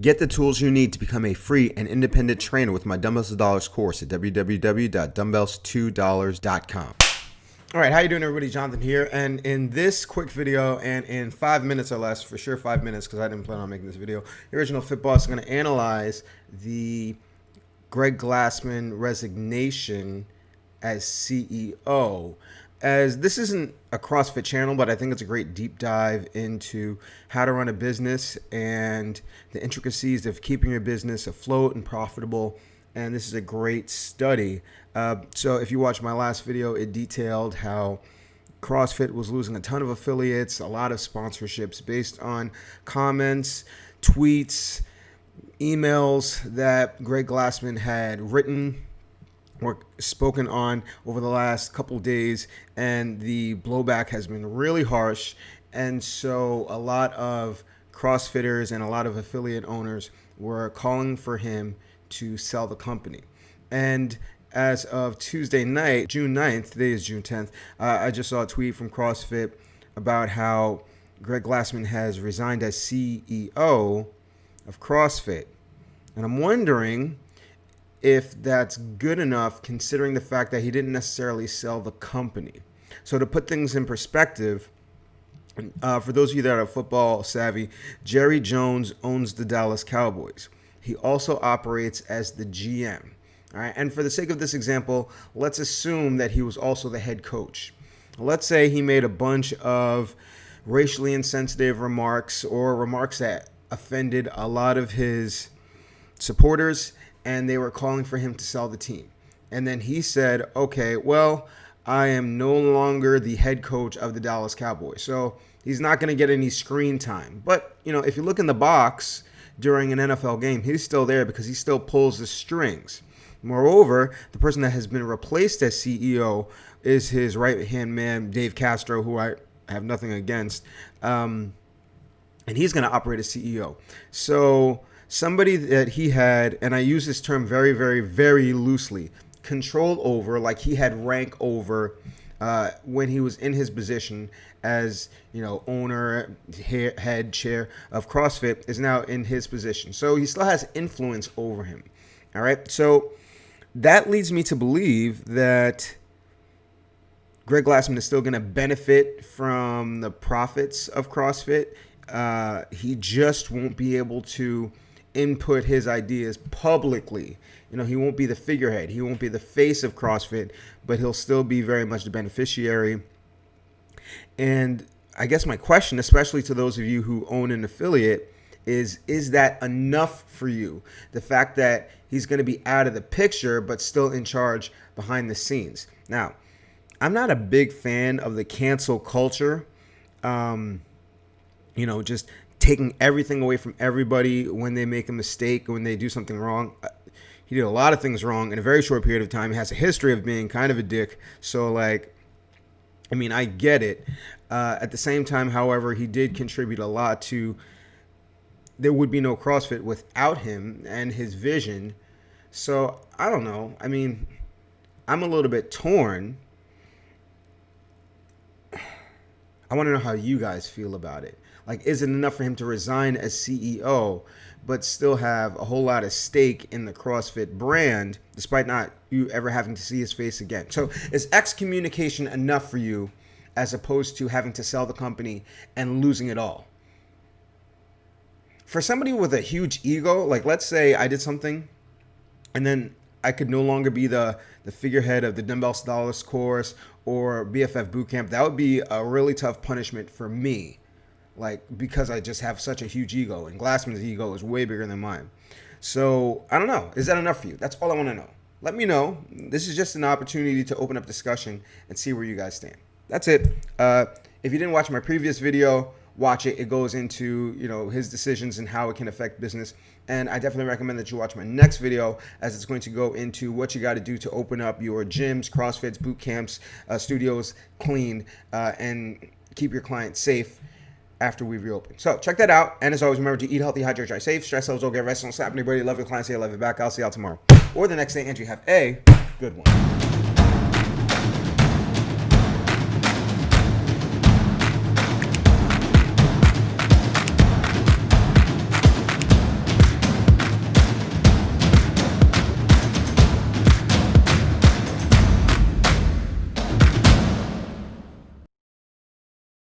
Get the tools you need to become a free and independent trainer with my Dumbbells to Dollars course at www.dumbbells2dollars.com. All right, how you doing, everybody? Jonathan here, and in this quick video, and in 5 minutes or less, for sure 5 minutes, because I didn't plan on making this video, the original Fit Boss is going to analyze the Greg Glassman resignation as CEO. As this isn't a CrossFit channel, but I think it's a great deep dive into how to run a business and the intricacies of keeping your business afloat and profitable. And this is a great study. So if you watch my last video, it detailed how CrossFit was losing a ton of affiliates, a lot of sponsorships based on comments, tweets, emails that Greg Glassman had written or spoken on over the last couple of days, and the blowback has been really harsh. And so a lot of CrossFitters and a lot of affiliate owners were calling for him to sell the company. And as of Tuesday night, June 9th, today is June 10th, I just saw a tweet from CrossFit about how Greg Glassman has resigned as CEO of CrossFit. And I'm wondering if that's good enough, considering the fact that he didn't necessarily sell the company. So to put things in perspective, for those of you that are football savvy, Jerry Jones owns the Dallas Cowboys. He also operates as the GM. All right, and for the sake of this example, let's assume that he was also the head coach. Let's say he made a bunch of racially insensitive remarks or remarks that offended a lot of his supporters, and they were calling for him to sell the team. And then he said, okay, well, I am no longer the head coach of the Dallas Cowboys. So he's not going to get any screen time. But, you know, if you look in the box during an NFL game, he's still there because he still pulls the strings. Moreover, the person that has been replaced as CEO is his right-hand man, Dave Castro, who I have nothing against. And he's going to operate as CEO. So somebody that he had, and I use this term very, very, very loosely, control over, like he had rank over when he was in his position as, you know, owner, head chair of CrossFit, is now in his position. So he still has influence over him. All right. So that leads me to believe that Greg Glassman is still going to benefit from the profits of CrossFit. He just won't be able to input his ideas publicly. You know, he won't be the figurehead. He won't be the face of CrossFit, but he'll still be very much the beneficiary. And I guess my question, especially to those of you who own an affiliate, is that enough for you? The fact that he's going to be out of the picture, but still in charge behind the scenes. Now, I'm not a big fan of the cancel culture. You know, just taking everything away from everybody when they make a mistake, when they do something wrong. He did a lot of things wrong in a very short period of time. He has a history of being kind of a dick. So, like, I mean, I get it. At the same time, however, he did contribute a lot to, there would be no CrossFit without him and his vision. So, I don't know. I mean, I'm a little bit torn. I want to know how you guys feel about it. Like, is it enough for him to resign as CEO, but still have a whole lot of stake in the CrossFit brand, despite not you ever having to see his face again? So is excommunication enough for you, as opposed to having to sell the company and losing it all? For somebody with a huge ego, like let's say I did something and then I could no longer be the figurehead of the Dumbbells to Dollars course or BFF Bootcamp, that would be a really tough punishment for me. Like, because I just have such a huge ego, and Glassman's ego is way bigger than mine. So, I don't know. Is that enough for you? That's all I want to know. Let me know. This is just an opportunity to open up discussion and see where you guys stand. That's it. If you didn't watch my previous video, watch it. It goes into, you know, his decisions and how it can affect business. And I definitely recommend that you watch my next video, as it's going to go into what you got to do to open up your gyms, CrossFits, boot camps, studios clean, and keep your clients safe after we reopen. So check that out. And as always, remember to eat healthy, hydrate, dry safe, stress levels, don't get rest, don't slap anybody, love your clients, say I love you back. I'll see y'all tomorrow or the next day, and you have a good one.